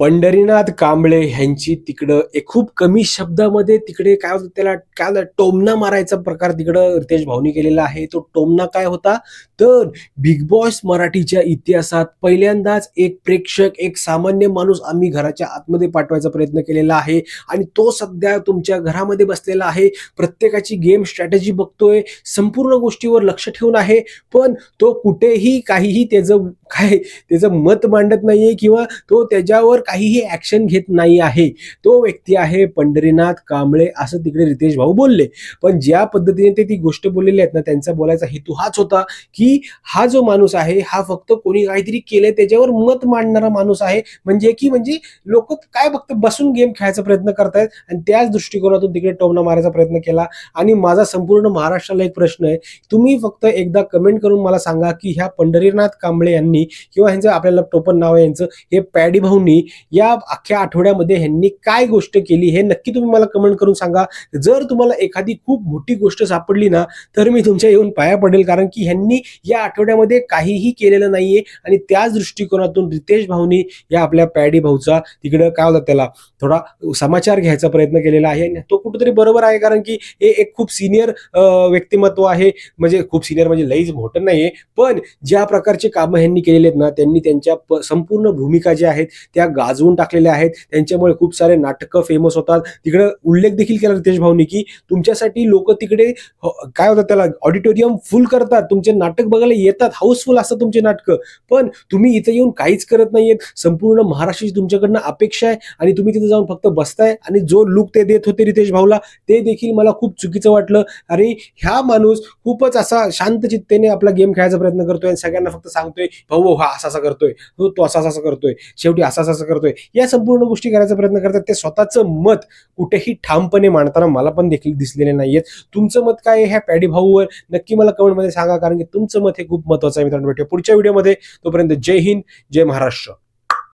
पंढरीनाथ कांबळे ह्यांची तिकडं एक खूप कमी शब्दामध्ये तिकडे काय होतं त्याला काय होतं, टोमणा मारायचा प्रकार तिकडं रितेश भाऊनी केलेला आहे. तो टोमणा काय होता तर बिग बॉस मराठीच्या इतिहासात पहिल्यांदाच एक प्रेक्षक एक सामान्य माणूस आम्ही घराच्या आतमध्ये पाठवायचा प्रयत्न केलेला आहे आणि तो सध्या तुमच्या घरामध्ये बसलेला आहे. प्रत्येकाची गेम स्ट्रॅटेजी बघतोय, संपूर्ण गोष्टीवर लक्ष ठेवून आहे, पण तो कुठेही काहीही त्याचं मत मांडत नाहीये किंवा तो त्याच्यावर काहीही ऍक्शन घेत नाही आहे. तो व्यक्ती आहे पंढरीनाथ कांबळे असं तिकडे रितेश भाऊ बोलले. पण ज्या पद्धतीने ते ती गोष्ट बोललेली आहेत ना, त्यांचा बोलायचा हेतू हाच होता की हा जो माणूस आहे हा फक्त कोणी काहीतरी केलंय त्याच्यावर मत मांडणारा माणूस आहे. म्हणजे लोक काय फक्त बसून गेम खेळायचा प्रयत्न करतायत आणि त्याच दृष्टिकोनातून तिकडे टोमणा मारायचा प्रयत्न केला. आणि माझा संपूर्ण महाराष्ट्राला एक प्रश्न आहे, तुम्ही फक्त एकदा कमेंट करून मला सांगा की ह्या पंढरीनाथ कांबळे यांनी किंवा ह्यांचं आपल्याला टोपण नाव आहे यांचं, हे पॅडी भाऊनी या अख्ख्या आठवड्यामध्ये ह्यांनी काय गोष्ट केली हे नक्की तुम्ही मला कमेंट करून सांगा. जर तुम्हाला एखादी खूप मोठी गोष्ट सापडली ना तर मी तुमच्या येऊन पाया पडेल, कारण की ह्यांनी या आठवड्यामध्ये काहीही केलेलं नाहीये. आणि त्याच दृष्टिकोनातून रितेश भाऊनी या आपल्या पॅडी भाऊचा तिकडं काय होतं त्याला थोडा समाचार घ्यायचा प्रयत्न केलेला आहे. तो कुठेतरी बरोबर आहे, कारण की हे एक खूप सिनियर व्यक्तिमत्व आहे. म्हणजे खूप सिनियर म्हणजे लईच मोठं नाहीये, पण ज्या प्रकारचे कामं ह्यांनी केलेले आहेत ना, त्यांनी त्यांच्या संपूर्ण भूमिका ज्या आहेत त्या गाजवून टाकलेल्या आहेत. त्यांच्यामुळे खूप सारे नाटकं फेमस होतात. तिकडे उल्लेख देखील केला रितेश भाऊनी की तुमच्यासाठी लोक तिकडे काय होतं त्याला ऑडिटोरियम फुल करतात, तुमचे नाटक बघायला येतात, हाऊसफुल असतात तुमचे नाटकं, पण तुम्ही इथे येऊन काहीच करत नाहीयेत. संपूर्ण महाराष्ट्राची तुमच्याकडनं अपेक्षा आहे आणि तुम्ही तिथे जाऊन फक्त बसताय. आणि जो लुक ते देत होते रितेश भाऊला ते देखील मला खूप चुकीचं वाटलं. अरे ह्या माणूस खूपच असा शांत चित्तेने आपला गेम खेळायचा प्रयत्न करतोय आणि सगळ्यांना फक्त सांगतोय भाऊ हा असा करतोय, तो असा करतोय, शेवटी असा करतोय, या संपूर्ण गोष्टी करायचा प्रयत्न करतात. ते स्वतःचं मत कुठेही ठामपणे मांडताना मला पण देखील दिसलेले नाहीयेत. तुमचं मत काय आहे ह्या पॅडी भाऊवर नक्की मला कमेंटमध्ये सांगा, कारण की तुमचं मत हे खूप महत्वाचं आहे. मित्रांनो भेटूया पुढच्या व्हिडिओमध्ये. तोपर्यंत जय हिंद, जय महाराष्ट्र.